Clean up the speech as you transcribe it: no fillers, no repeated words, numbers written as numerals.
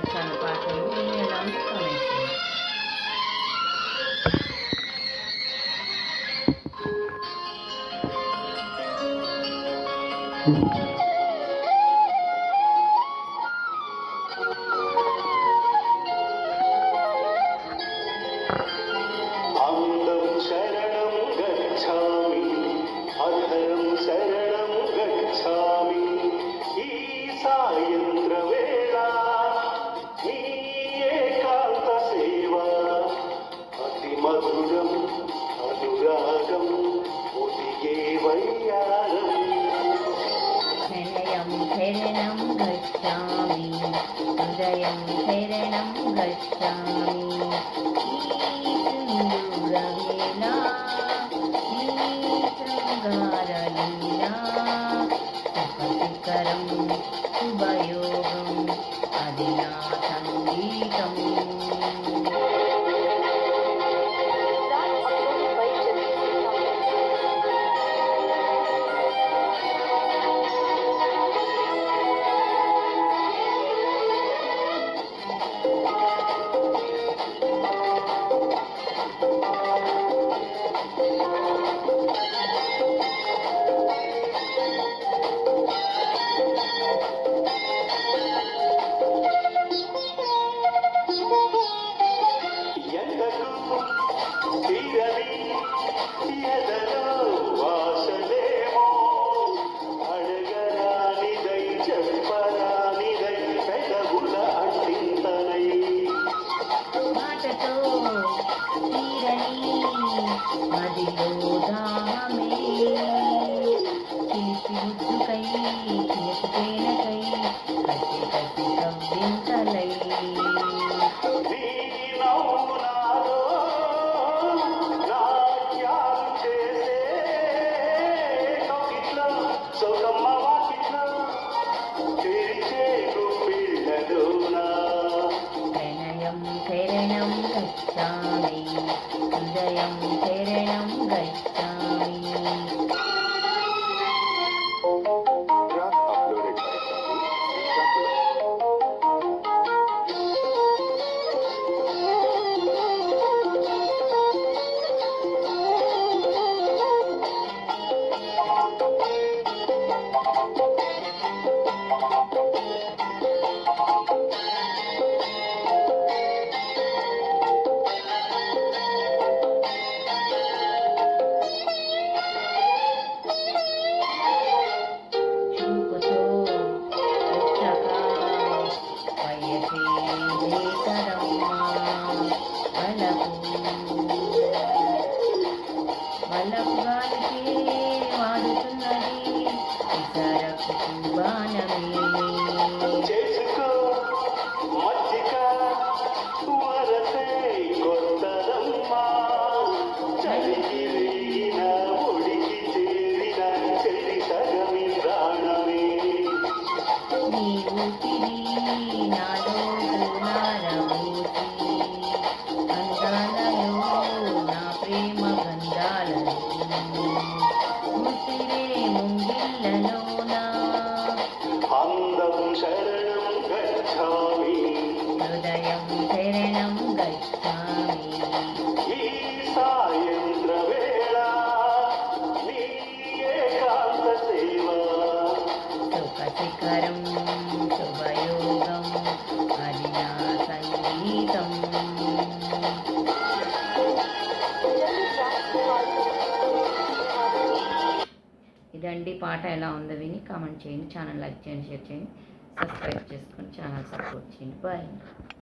వచ్చాను పాటలు నేను ఎలా ఉందో కామెంట్ చేయండి. అందం శరణం గచ్ఛామి అధరం శరణం గచ్ఛామి ఈ సాయంత్ర వేళ నీ ఏకాంత సేవ అతి మధురం అనురాగం ఉదిగే వయ్యారం హృదయం శరణం గచ్ఛామి హృదయం శరణం గచ్ఛామి ఈ సింధూరవేళ ఈ శృంగారలీలా సుఖశిఖరం శుభయోగం అది నా సంగీతం. తీరని ఎదలో వాసలేమో అడగరానిదై చెప్పరానిదై పెదవుల అంటింతనై మాటతో తీరని మదిలో దాహమే చిలిపి ముద్దుకై చిలిపి తేనకై కసి కసి కవ్వింతలై నీ నవ్వునాలో నాట్యాలు చేసే కవిట్లో సొగమ్మ వాకిట్లో తెరిచే గుప్పిళ్ళలోనా ప్రణయం శరణం గచ్ఛామి హృదయం శరణం గచ్ఛామి. Track uploaded by చూపుతో వచ్చగా వయసే లేకరమ్మా వలపు గాలికి వాడుతున్నది ఇతరకు బాణమే. చేసుకో మచ్చిక వరసే కొత్తదమ్మా చలికి రేగిన ఒడికి చేరిన చెల్లి సగమి ప్రాణమే నీ ఊపిరి నాలో నారమూసి అందాలలో నా ప్రేమ గంధాలలో ముసిరే ముంగిళ్ళలోన అందం శరణం గచ్ఛామి హృదయం శరణం గచ్ఛామి ఈ సాయంత్ర వేళ నీ ఏకాంత సేవ సుఖశిఖరం శుభయోగం అది నా సంగీతం. ఇదండి పాట ఎలా ఉందో విని కామెంట్ చేయండి, ఛానల్ లైక్ చేయండి, షేర్ చేయండి, సబ్స్క్రైబ్ చేసుకొని ఛానల్ సపోర్ట్ చేయండి. బాయ్.